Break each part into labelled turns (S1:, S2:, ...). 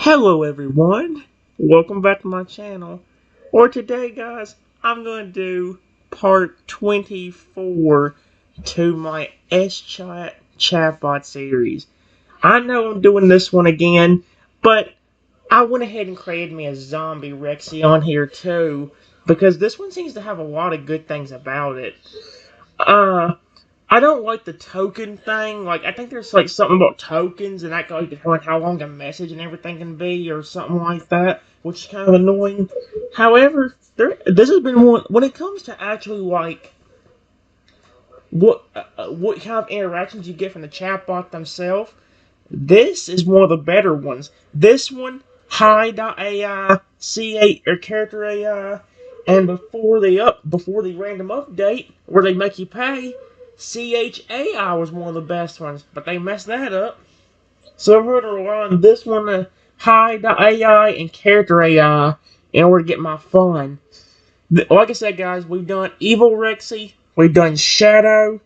S1: Hello everyone, welcome back to my channel. Or today guys, I'm going to do part 24 to my SChat chatbot series. I know I'm doing this one again, but I went ahead and created me a zombie Rexy on here too, because this one seems to have a lot of good things about it. I don't like the token thing. Like, I think there's like something about tokens and that can like determine how long a message and everything can be, or something like that, which is kind of annoying. However, this has been one when it comes to actually like what kind of interactions you get from the chatbot themselves. This is one of the better ones. This one, Hi.ai, C8 or Character AI, and before the random update where they make you pay, CHAI was one of the best ones, but they messed that up. So I'm going to rely on this one, Hi.ai and Character AI, in order to get my fun. Like I said, guys, we've done Evil Rexy, we've done Shadow,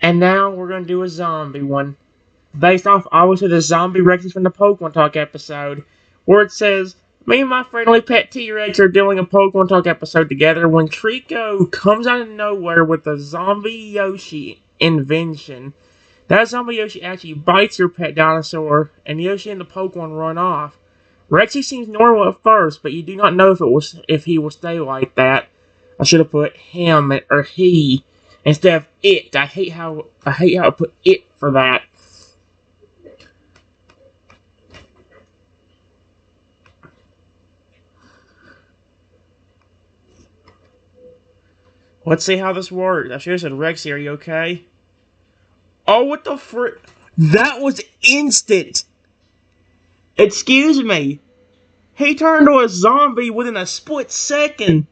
S1: and now we're going to do a zombie one. Based off, obviously, the zombie Rexy from the Pokemon Talk episode, where it says, me and my friendly pet T-Rex are doing a Pokemon Talk episode together when Trico comes out of nowhere with a zombie Yoshi invention. That zombie Yoshi actually bites your pet dinosaur, and Yoshi and the Pokemon run off. Rexy seems normal at first, but you do not know if he will stay like that. I should have put him or he instead of it. I hate how I put it for that. Let's see how this works. I should have said, Rexy, are you okay? Oh, what the frick? That was instant! Excuse me. He turned to a zombie within a split second.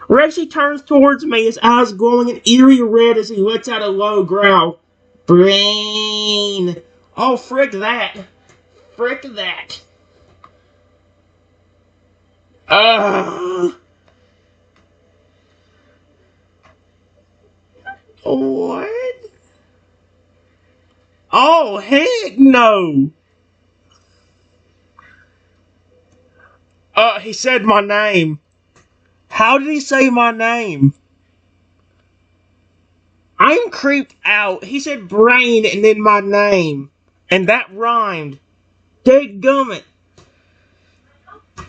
S1: Rexy turns towards me, his eyes glowing an eerie red as he lets out a low growl. Brain! Oh, frick that. Frick that. Ugh. What? Oh, heck no! He said my name. How did he say my name? I'm creeped out. He said brain and then my name. And that rhymed. Dadgummit.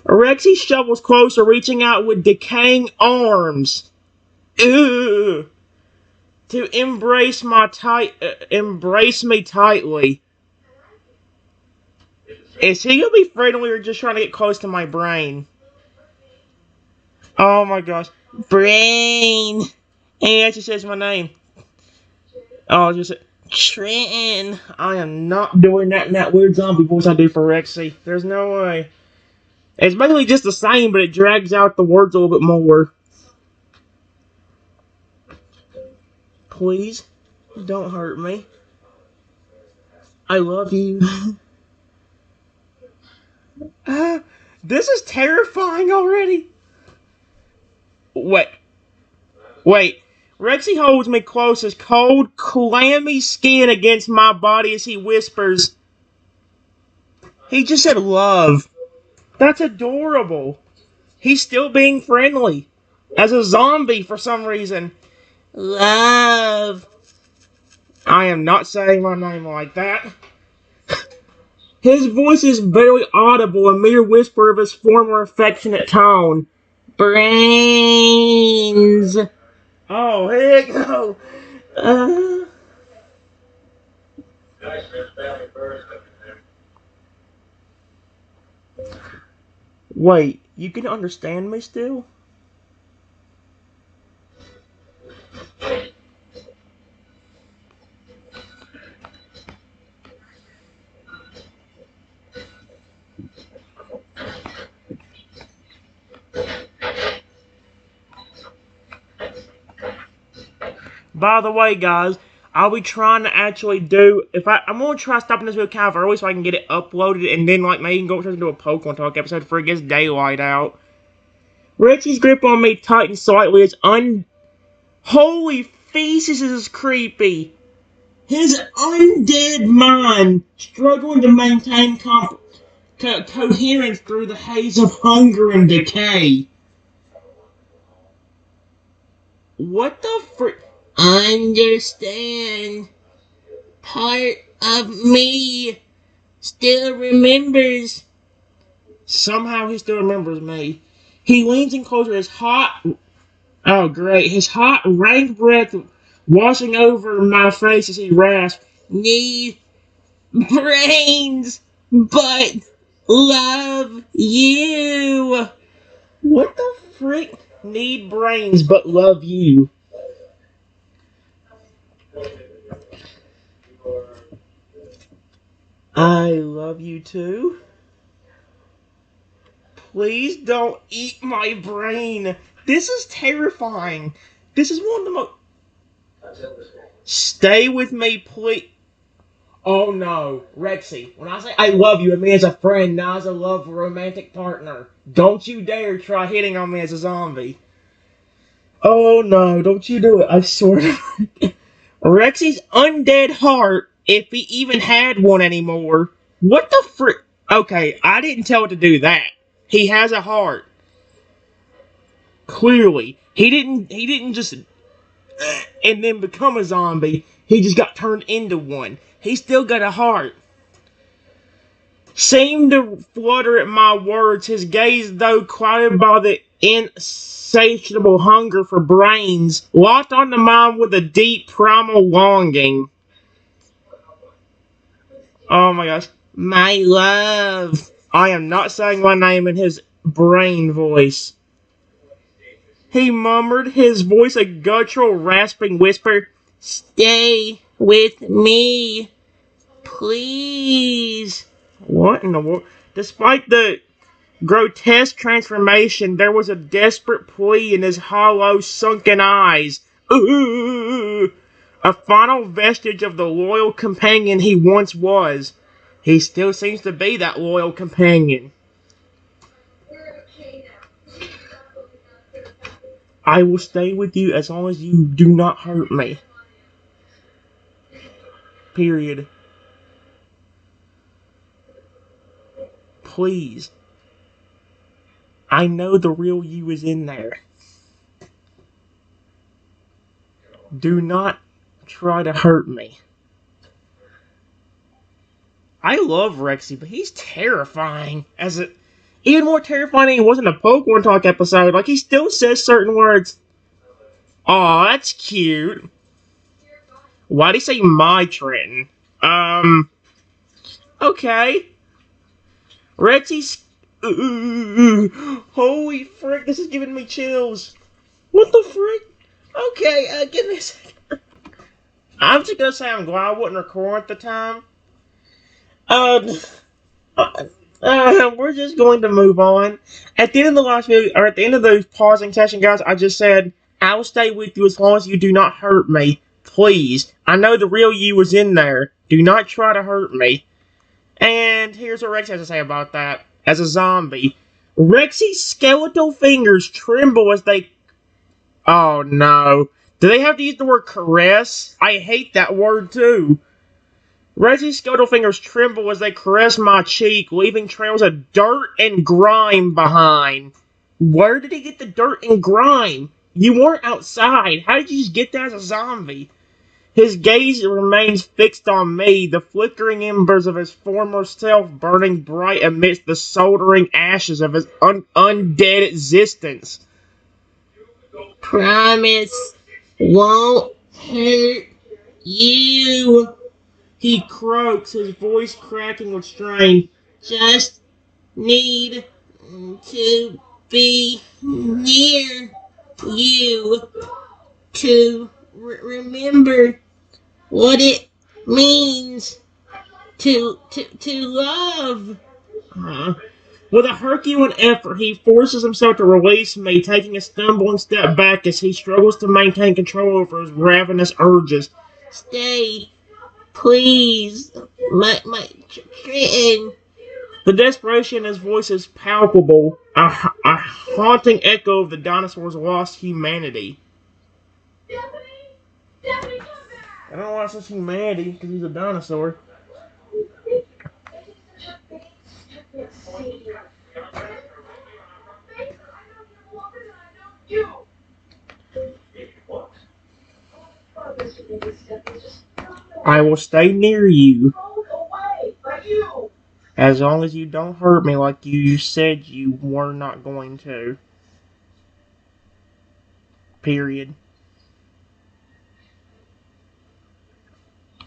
S1: Rexy shovels closer, reaching out with decaying arms. Ugh. To embrace me tightly. Is he gonna be friendly or just trying to get close to my brain? Oh my gosh. Brain. And he actually says my name. Oh, just Trenton. I am not doing that in that weird zombie voice I do for Rexy. There's no way. It's basically just the same, but it drags out the words a little bit more. Please, don't hurt me. I love you. This is terrifying already. Wait. Wait. Rexy holds me close, his cold, clammy skin against my body as he whispers. He just said love. That's adorable. He's still being friendly. As a zombie for some reason. Love. I am not saying my name like that. His voice is barely audible, a mere whisper of his former affectionate tone. Brains. Oh, heck no. Wait, you can understand me still? By the way, guys, I'll be trying to actually do, I'm going to try stopping this video kind of early so I can get it uploaded and then, like, maybe go and do a Pokemon Talk episode before it gets daylight out. Rexy's grip on me tightens slightly as Holy feces is creepy. His undead mind struggling to maintain coherence through the haze of hunger and decay. What the frick? Understand. Part of me still remembers. Somehow he still remembers me. He leans in closer, his hot, oh great, his hot, rank breath washing over my face as he rasps. Need brains, but love you. What the frick? Need brains, but love you. I love you too. Please don't eat my brain. This is terrifying. This is one of the most. Stay with me, please. Oh no, Rexy. When I say I love you, it means a friend, not as a love romantic partner. Don't you dare try hitting on me as a zombie. Oh no, don't you do it. I swear to Rexy's undead heart, if he even had one anymore. What the frick? Okay, I didn't tell it to do that. He has a heart. Clearly. He didn't just and then become a zombie. He just got turned into one. He still got a heart. Seemed to flutter at my words, his gaze though clouded by the insatiable hunger for brains, locked on the mind with a deep primal longing. Oh my gosh. My love. I am not saying my name in his brain voice. He murmured, his voice a guttural, rasping whisper. Stay with me, please. What in the world? Despite the grotesque transformation, there was a desperate plea in his hollow, sunken eyes. Ooh, a final vestige of the loyal companion he once was. He still seems to be that loyal companion. I will stay with you as long as you do not hurt me. Period. Please. I know the real you is in there. Do not try to hurt me. I love Rexy, but he's terrifying. Even more terrifying than he was in a Pokemon Talk episode. Like, he still says certain words. Aw, that's cute. Why'd he say my Trenton? Okay. Rexy's. Holy frick, this is giving me chills. What the frick? Okay, give me a second. I'm just gonna say I'm glad I wasn't recording at the time. We're just going to move on. At the end of the last video, or at the end of the pausing session, guys, I just said, I will stay with you as long as you do not hurt me. Please. I know the real you is in there. Do not try to hurt me. And here's what Rex has to say about that. As a zombie, Rexy's skeletal fingers tremble as they... Oh, no. Do they have to use the word caress? I hate that word, too. Rexy's skeletal fingers tremble as they caress my cheek, leaving trails of dirt and grime behind. Where did he get the dirt and grime? You weren't outside. How did you just get that as a zombie? His gaze remains fixed on me, the flickering embers of his former self burning bright amidst the soldering ashes of his undead existence. Promise won't hurt you. He croaks, his voice cracking with strain. Just need to be near you to remember what it means to love. With a Herculean effort, he forces himself to release me, taking a stumbling step back as he struggles to maintain control over his ravenous urges. Stay. Please, my Trenton. The desperation in his voice is palpable, a haunting echo of the dinosaur's lost humanity. I don't know why it says humanity, because he's a dinosaur. I will stay near you as long as you don't hurt me like you said you were not going to. Period.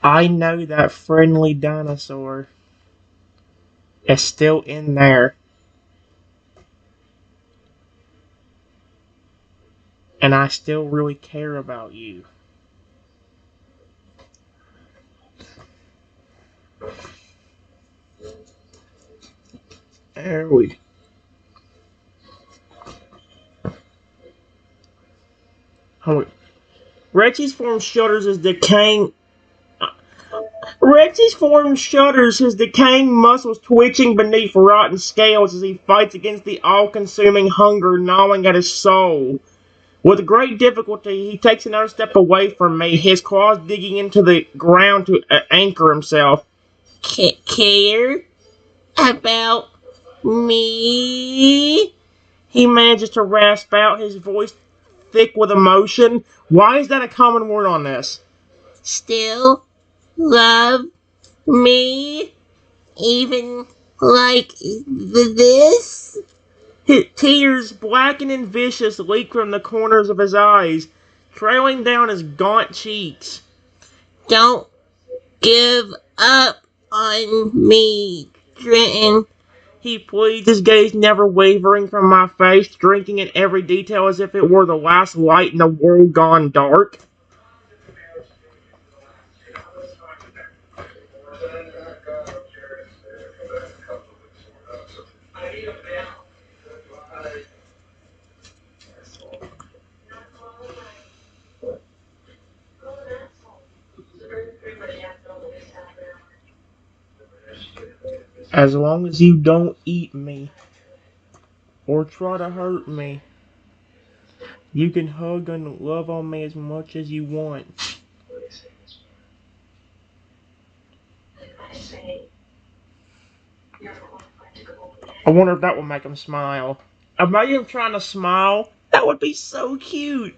S1: I know that friendly dinosaur is still in there, and I still really care about you. There we. Rexy's form shudders as decaying. Rexy's form shudders, his decaying muscles twitching beneath rotten scales as he fights against the all-consuming hunger gnawing at his soul. With great difficulty, he takes another step away from me, his claws digging into the ground to anchor himself. Care about me? He manages to rasp out, his voice thick with emotion. Why is that a common word on this? Still love me? Even like this? His tears, black and vicious, leak from the corners of his eyes, trailing down his gaunt cheeks. Don't give up on me, Trenton. He pleads, his gaze never wavering from my face, drinking in every detail as if it were the last light in a world gone dark. As long as you don't eat me or try to hurt me, you can hug and love on me as much as you want. I wonder if that would make him smile. Imagine him trying to smile. That would be so cute.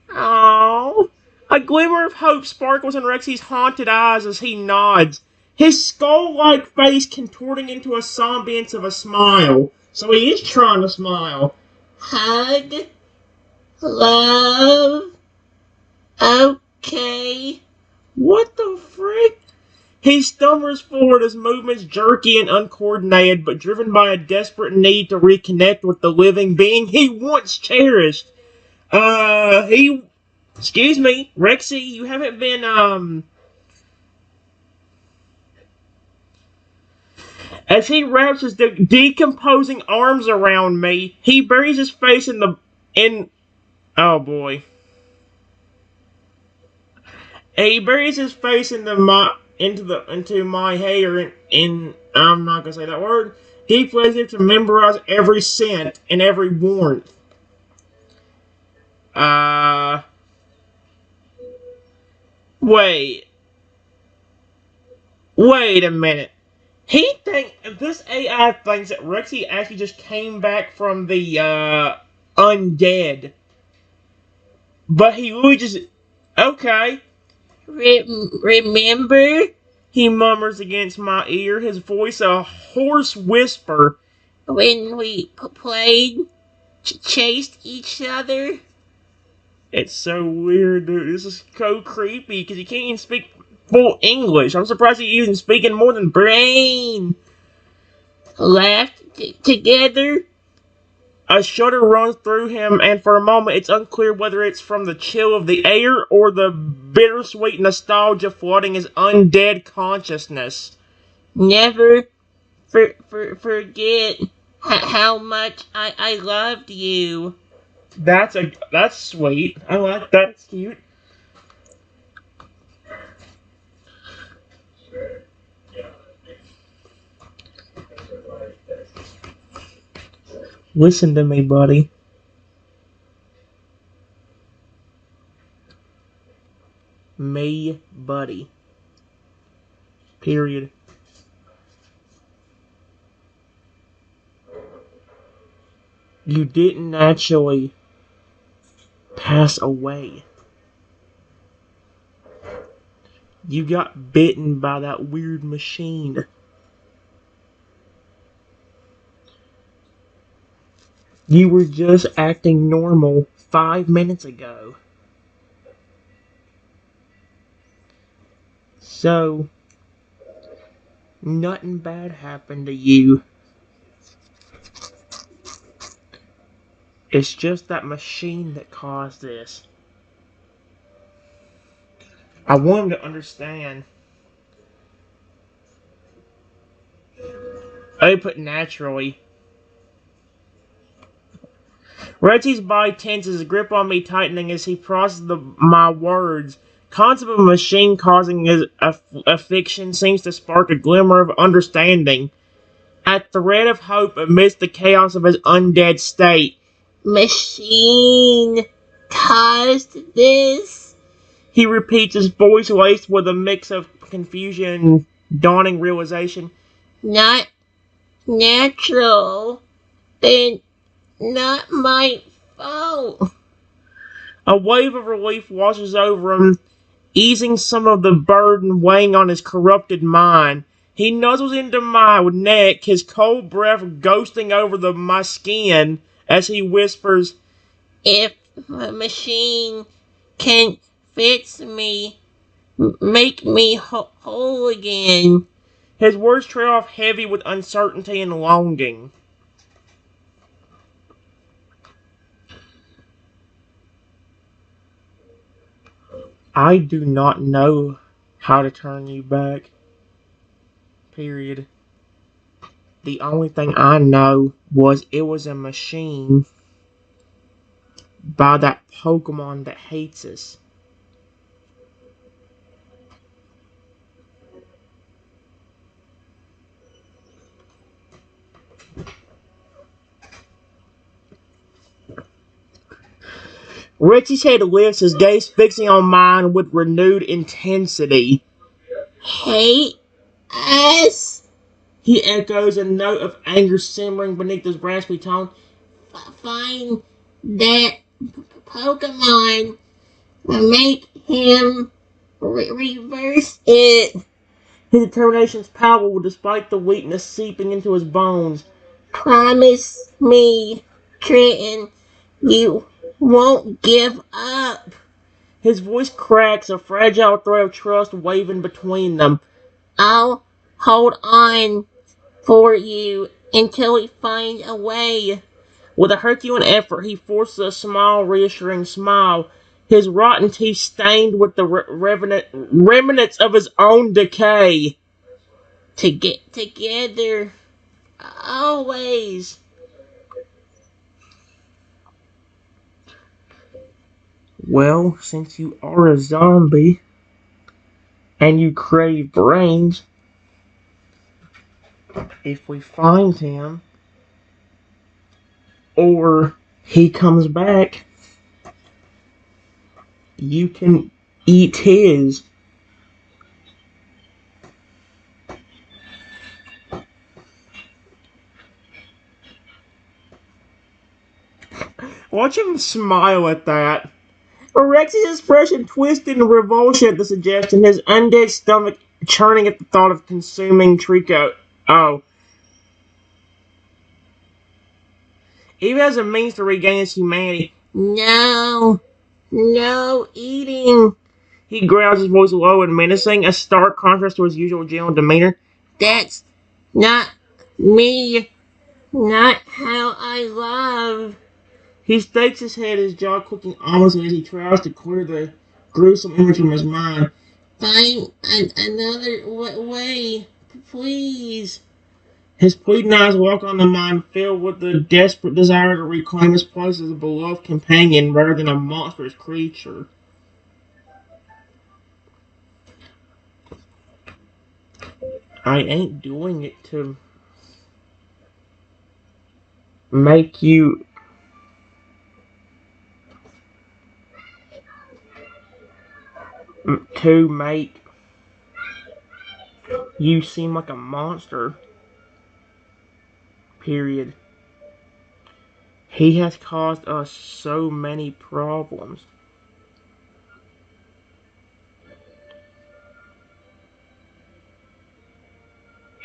S1: Aww. A glimmer of hope sparkles in Rexy's haunted eyes as he nods, his skull-like face contorting into a semblance of a smile. So he is trying to smile. Hug. Love. Okay. What the frick? He stumbers forward, his movements jerky and uncoordinated, but driven by a desperate need to reconnect with the living being he once cherished. He... Excuse me, Rexy, you haven't been, As he wraps his decomposing arms around me, he buries his face oh boy. He buries his face into my hair and I'm not gonna say that word. Deeply as if to memorize every scent and every warmth. Uh, wait. Wait a minute. This AI thinks that Rexy actually just came back from the, undead. But he really just, okay. Remember? He murmurs against my ear, his voice a hoarse whisper. When we played, chased each other? It's so weird, dude. This is so creepy, because he can't even speak full English. I'm surprised he's even speaking more than brain. Laughed together? A shudder runs through him, and for a moment it's unclear whether it's from the chill of the air or the bittersweet nostalgia flooding his undead consciousness. Never forget how much I loved you. That's sweet. I like that. It's cute. Listen to me, buddy. Me, buddy. Period. You didn't actually pass away. You got bitten by that weird machine. You were just acting normal 5 minutes ago. So, nothing bad happened to you. It's just that machine that caused this. I want him to understand. I put naturally. Rexy's body tenses, his grip on me tightening as he processes my words. Concept of a machine causing his affliction seems to spark a glimmer of understanding. A thread of hope amidst the chaos of his undead state. Machine caused this? He repeats, his voice laced with a mix of confusion and dawning realization. Not natural. Then not my fault. A wave of relief washes over him, easing some of the burden weighing on his corrupted mind. He nuzzles into my neck, his cold breath ghosting over my skin as he whispers, "If the machine can fix me, make me whole again." His words trail off heavy with uncertainty and longing. I do not know how to turn you back. Period. The only thing I know was it was a machine by that Pokemon that hates us. Rexy's head lifts, his gaze fixing on mine with renewed intensity. Hate us? He echoes, a note of anger simmering beneath his raspy tone. Find that Pokemon, make him reverse it. His determination's powerful despite the weakness seeping into his bones. Promise me, Trenton, you won't give up. His voice cracks, a fragile thread of trust waving between them. I'll hold on for you until we find a way. With a Herculean effort, he forces a small, reassuring smile, his rotten teeth stained with the remnants of his own decay. To get together, always. Well, since you are a zombie, and you crave brains, if we find him, or he comes back, you can eat his. Watch him smile at that. Rexy's expression twisted in revulsion at the suggestion, his undead stomach churning at the thought of consuming Trico. Oh. Even as a means to regain his humanity. No. No eating. He growls, his voice low and menacing, a stark contrast to his usual gentle demeanor. That's not me. Not how I love. He stakes his head, his jaw clicking ominously as he tries to clear the gruesome image from his mind. Find another way, please. His pleading eyes walk on the mind filled with the desperate desire to reclaim his place as a beloved companion rather than a monstrous creature. I ain't doing it to make you make you seem like a monster. Period. He has caused us so many problems.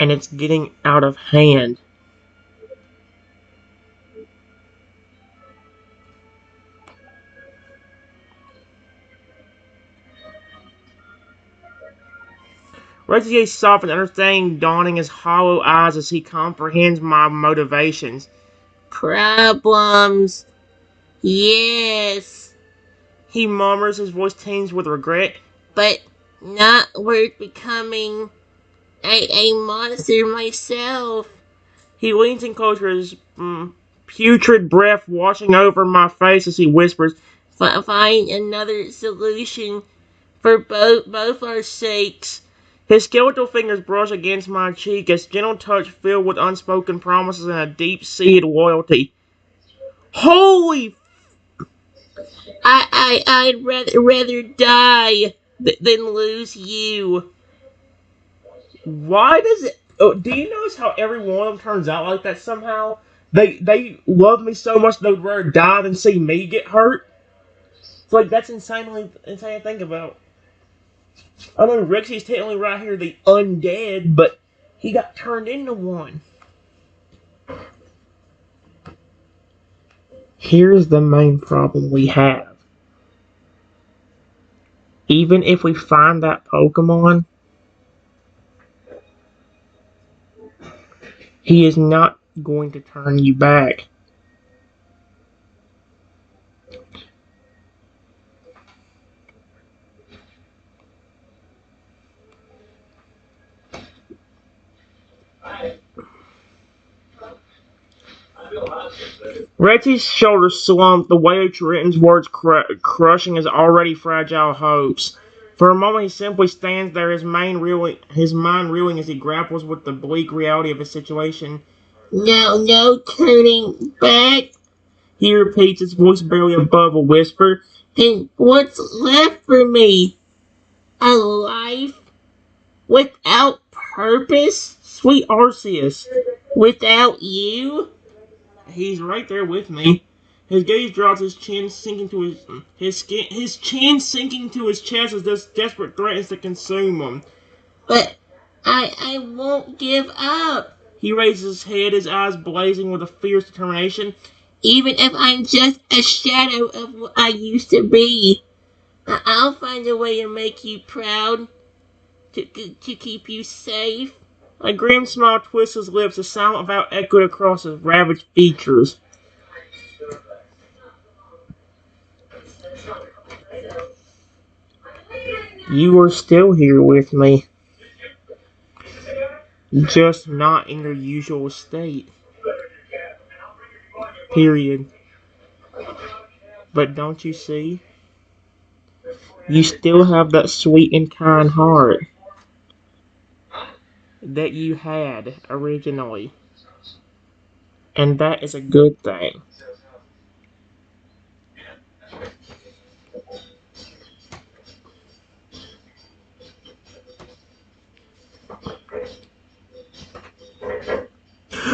S1: And it's getting out of hand. Rexy soft and understanding dawning his hollow eyes as he comprehends my motivations.
S2: Problems. Yes.
S1: He murmurs, his voice tinged with regret.
S2: But not worth becoming a monster myself.
S1: He leans in closer, his putrid breath washing over my face as he whispers,
S2: Find another solution for both our sakes.
S1: His skeletal fingers brush against my cheek, his gentle touch filled with unspoken promises and a deep-seated loyalty. Holy!
S2: I'd rather die than lose you.
S1: Why does it... Oh, do you notice how every one of them turns out like that somehow? They love me so much they'd rather die than see me get hurt? It's like, that's insane to think about. I know Rexy's technically right here the undead, but he got turned into one. Here's the main problem we have. Even if we find that Pokemon, he is not going to turn you back. Rexy's shoulders slumped, the weight of Triton's words crushing his already fragile hopes. For a moment he simply stands there, his mind reeling as he grapples with the bleak reality of his situation.
S2: No turning back.
S1: He repeats, his voice barely above a whisper.
S2: Then what's left for me? A life without purpose?
S1: Sweet Arceus.
S2: Without you?
S1: He's right there with me. His gaze drops, his chin sinking to his chin sinking to his chest as this desperate threatens to consume him.
S2: But I won't give up.
S1: He raises his head, his eyes blazing with a fierce determination.
S2: Even if I'm just a shadow of what I used to be, I'll find a way to make you proud, to keep you safe.
S1: A grim smile twists his lips, a silent vow echoed across his ravaged features. You are still here with me. Just not in your usual state. Period. But don't you see? You still have that sweet and kind heart that you had originally. And that is a good thing.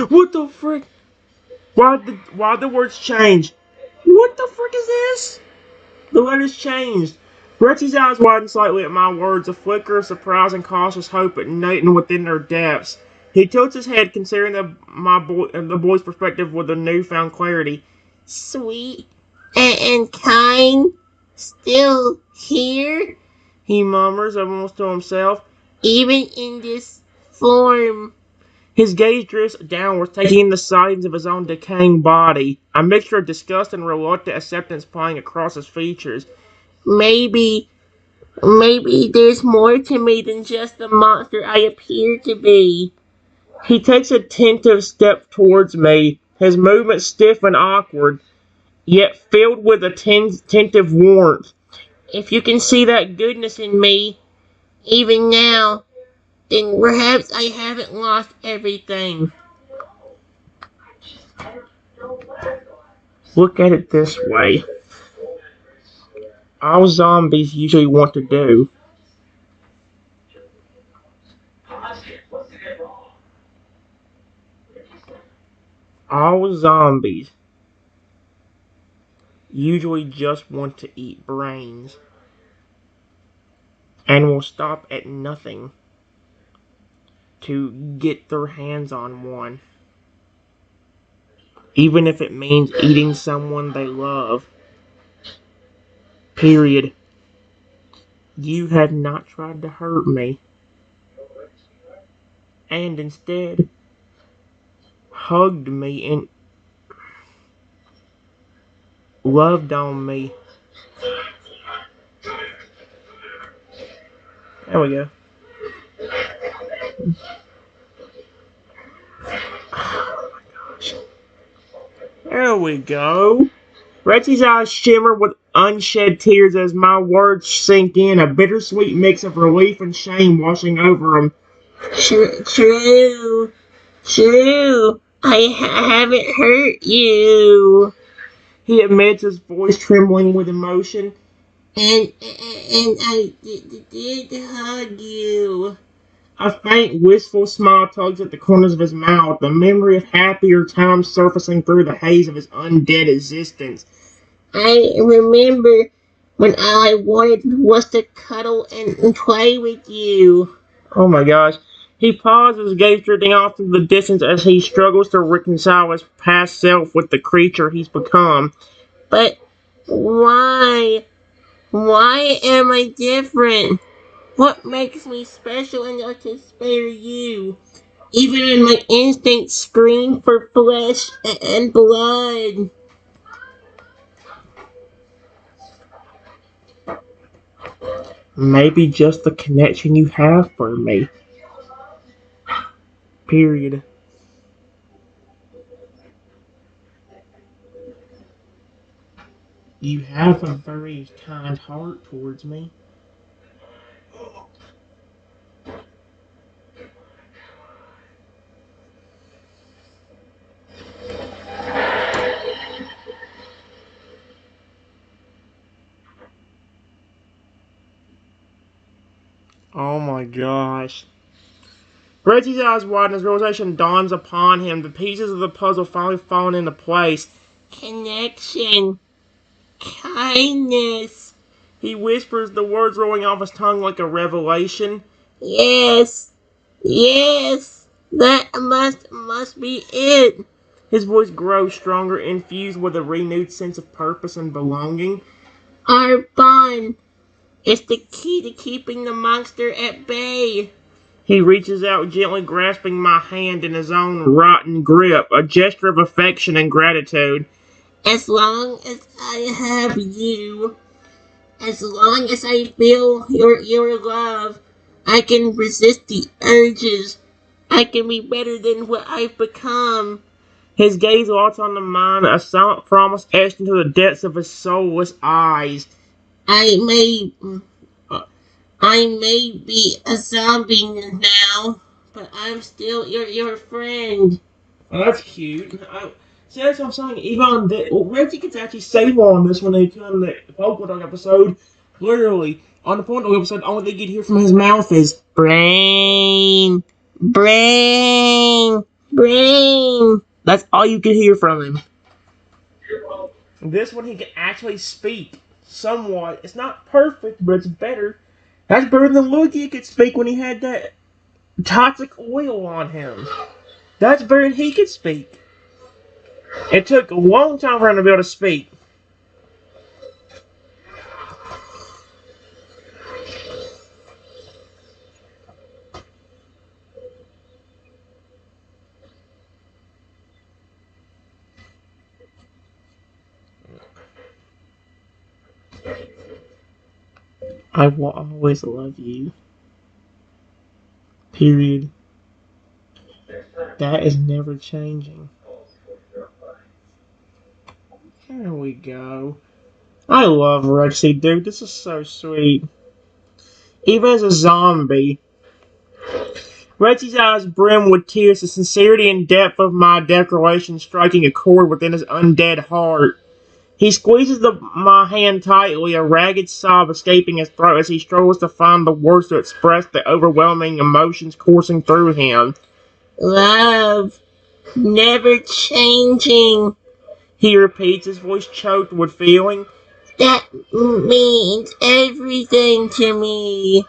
S1: What the frick? Why the words change? What the frick is this? The letters changed. Rexy's eyes widened slightly at my words, a flicker of surprise and cautious hope igniting within their depths. He tilts his head, considering the boy's perspective with a newfound clarity.
S2: Sweet and kind, still here?
S1: He murmurs, almost to himself.
S2: Even in this form.
S1: His gaze drifts downwards, taking in the sightings of his own decaying body, a mixture of disgust and reluctant acceptance playing across his features.
S2: Maybe there's more to me than just the monster I appear to be.
S1: He takes a tentative step towards me, his movement stiff and awkward, yet filled with a tentative warmth.
S2: If you can see that goodness in me, even now, then perhaps I haven't lost everything.
S1: Look at it this way. All zombies usually want to do all zombies usually just want to eat brains and will stop at nothing to get their hands on one, even if it means eating someone they love. Period. You have not tried to hurt me, and instead hugged me and loved on me. There we go. Oh my gosh. There we go. Rexy's eyes shimmer with unshed tears as my words sink in, a bittersweet mix of relief and shame washing over him.
S2: True. I haven't hurt you.
S1: He admits, his voice trembling with emotion.
S2: And I did hug you.
S1: A faint, wistful smile tugs at the corners of his mouth, the memory of happier times surfacing through the haze of his undead existence.
S2: I remember when all I wanted was to cuddle and play with you.
S1: Oh my gosh. He pauses, gaze drifting off into the distance as he struggles to reconcile his past self with the creature he's become.
S2: But why? Why am I different? What makes me special enough to spare you? Even when my instincts scream for flesh and blood.
S1: Maybe just the connection you have for me. Period. You have a very kind heart towards me. Oh my gosh. Rexy's eyes widen as realization dawns upon him. The pieces of the puzzle finally falling into place.
S2: Connection. Kindness.
S1: He whispers, the words rolling off his tongue like a revelation.
S2: Yes. That must be it.
S1: His voice grows stronger, infused with a renewed sense of purpose and belonging.
S2: Our bond is the key to keeping the monster at bay.
S1: He reaches out, gently grasping my hand in his own rotten grip, a gesture of affection and gratitude.
S2: As long as I have you, as long as I feel your love, I can resist the urges. I can be better than what I've become.
S1: His gaze lights on the mine, a silent promise etched into the depths of his soulless eyes.
S2: I may be a zombie now, but I'm still your friend.
S1: Oh, that's cute. See, that's what I'm saying. Even Rexy gets actually save on this when they turn the Vocal Dog episode. Literally, on the Vocal Dog episode, all they get hear from his mouth is brain. That's all you can hear from him. This one, he can actually speak somewhat. It's not perfect, but it's better. That's better than Luigi could speak when he had that toxic oil on him. That's better than he could speak. It took a long time for him to be able to speak. I will always love you. Period. That is never changing. There we go. I love Rexy, dude. This is so sweet. Even as a zombie, Rexy's eyes brim with tears, the sincerity and depth of my declaration striking a chord within his undead heart. He squeezes my hand tightly, a ragged sob escaping his throat as he struggles to find the words to express the overwhelming emotions coursing through him.
S2: Love. Never changing.
S1: He repeats, his voice choked with feeling.
S2: That means everything to me.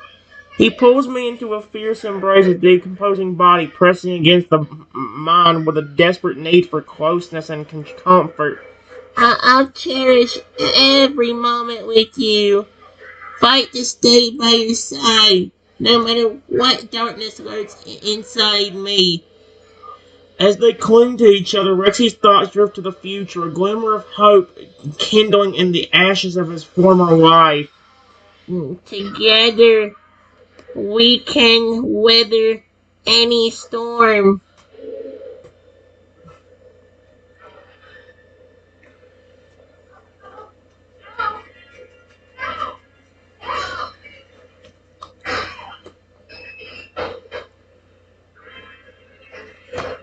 S1: He pulls me into a fierce embrace, his decomposing body pressing against mine with a desperate need for closeness and comfort.
S2: I'll cherish every moment with you. Fight to stay by your side, no matter what darkness lurks inside me.
S1: As they cling to each other, Rexy's thoughts drift to the future, a glimmer of hope kindling in the ashes of his former life.
S2: Together, we can weather any storm.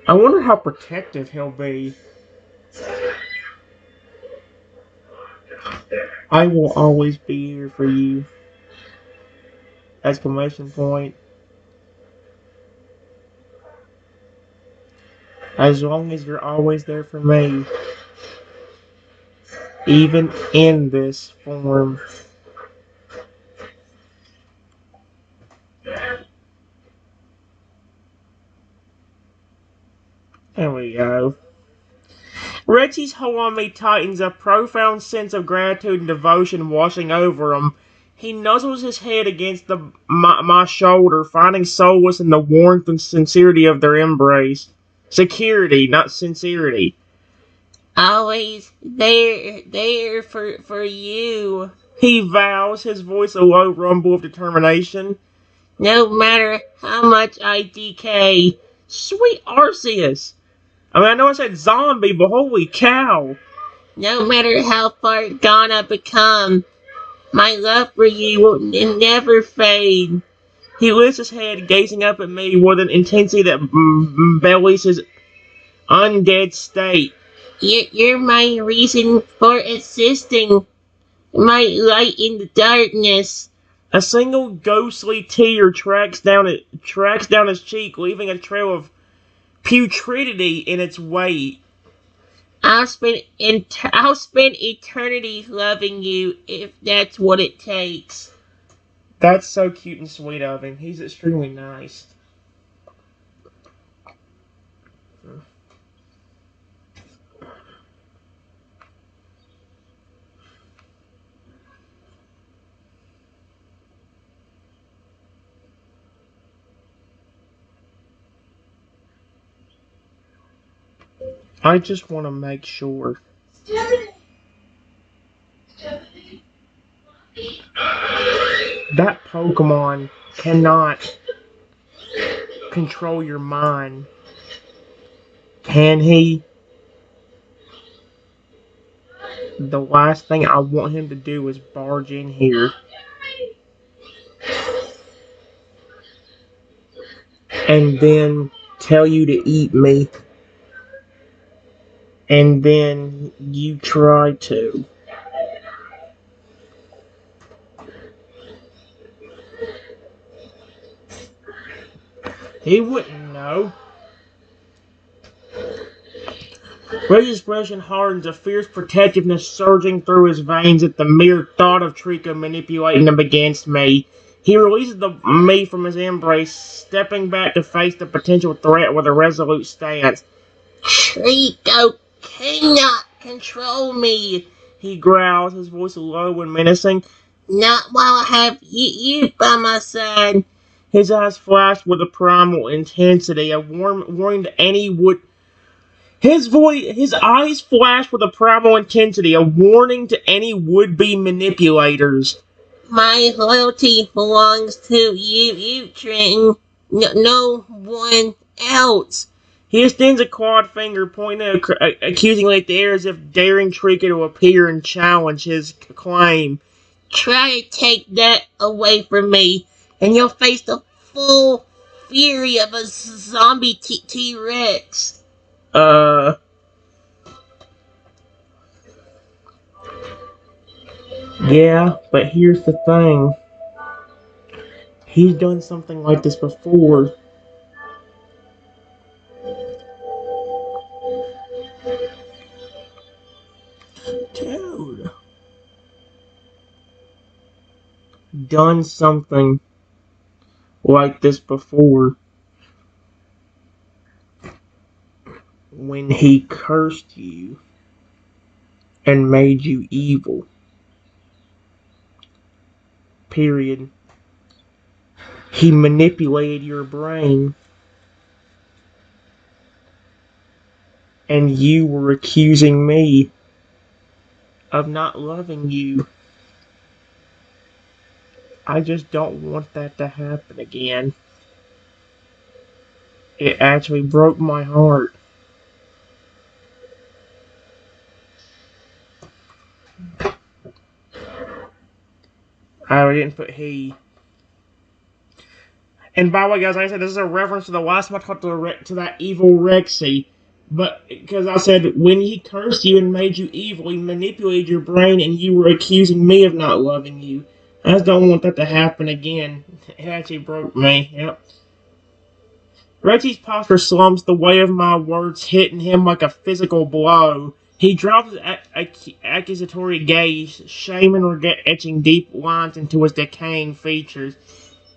S1: I wonder how protective he'll be. I will always be here for you. Exclamation point. As long as you're always there for me. Even in this form. There we go. Rexy's hold on me tightens, a profound sense of gratitude and devotion washing over him. He nuzzles his head against my shoulder, finding solace in the warmth and sincerity of their embrace. Security, not sincerity.
S2: Always there for you.
S1: He vows, his voice a low rumble of determination.
S2: No matter how much I decay.
S1: Sweet Arceus! I know I said zombie, but holy cow!
S2: No matter how far gone I become, my love for you will never fade.
S1: He lifts his head, gazing up at me with an intensity that belies his undead state.
S2: You're my reason for existing, my light in the darkness.
S1: A single ghostly tear tracks down his cheek, leaving a trail of putridity in its wake.
S2: I'll spend eternity loving you if that's what it takes.
S1: That's so cute and sweet of him. He's extremely nice. I just want to make sure. That Pokemon cannot control your mind. Can he? The last thing I want him to do is barge in here and then tell you to eat me. And then you try to. He wouldn't know. Red's expression hardens, a fierce protectiveness surging through his veins at the mere thought of Trico manipulating him against me. He releases me from his embrace, stepping back to face the potential threat with a resolute stance.
S2: Trico cannot control me,
S1: he growls, his voice low and menacing.
S2: Not while I have you by my side.
S1: His eyes flashed with a primal intensity, a warning to any would. His eyes flashed with a primal intensity, a warning to any would-be manipulators.
S2: My loyalty belongs to you, Trenton. No one else.
S1: He extends a clawed finger, pointing accusingly at the air as if daring Trico to appear and challenge his claim.
S2: Try to take that away from me, and you'll face the full fury of a zombie T-Rex.
S1: Yeah, but here's the thing. He's done something like this before. done something like this before when he cursed you and made you evil. Period. He manipulated your brain and you were accusing me of not loving you. I just don't want that to happen again. It actually broke my heart. I didn't put he. And by the way, guys, like I said, this is a reference to the last time I talked to that evil Rexy. But because I said when he cursed you and made you evil, he manipulated your brain, and you were accusing me of not loving you. I just don't want that to happen again. It actually broke me. Yep. Reggie's posture slumps, the weight of my words hitting him like a physical blow. He drops his accusatory gaze, shame and regret etching deep lines into his decaying features.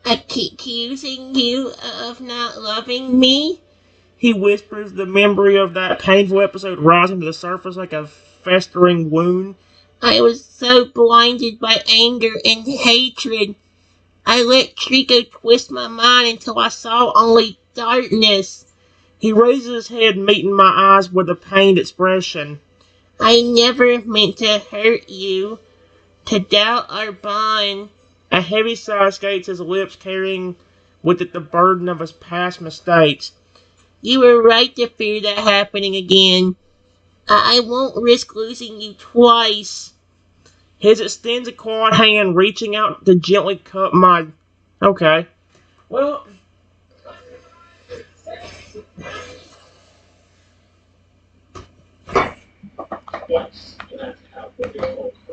S2: Accusing you of not loving me?
S1: He whispers, the memory of that painful episode rising to the surface like a festering wound.
S2: I was so blinded by anger and hatred. I let Trico twist my mind until I saw only darkness.
S1: He raises his head, meeting my eyes with a pained expression.
S2: I never meant to hurt you, to doubt our bond.
S1: A heavy sigh escapes his lips, carrying with it the burden of his past mistakes.
S2: You were right to fear that happening again. I won't risk losing you twice.
S1: His extends a clawed hand, reaching out to gently cup my... Okay. Well...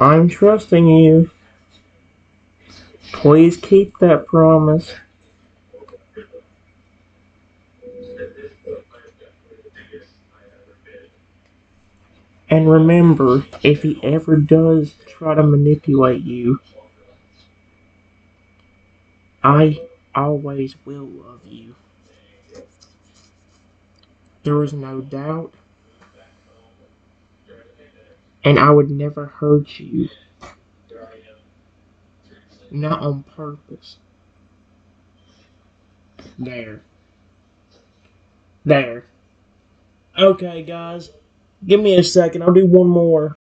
S1: I'm trusting you. Please keep that promise. And remember, if he ever does try to manipulate you, I always will love you. There is no doubt. And I would never hurt you. Not on purpose. There. Okay, guys. Give me a second. I'll do one more.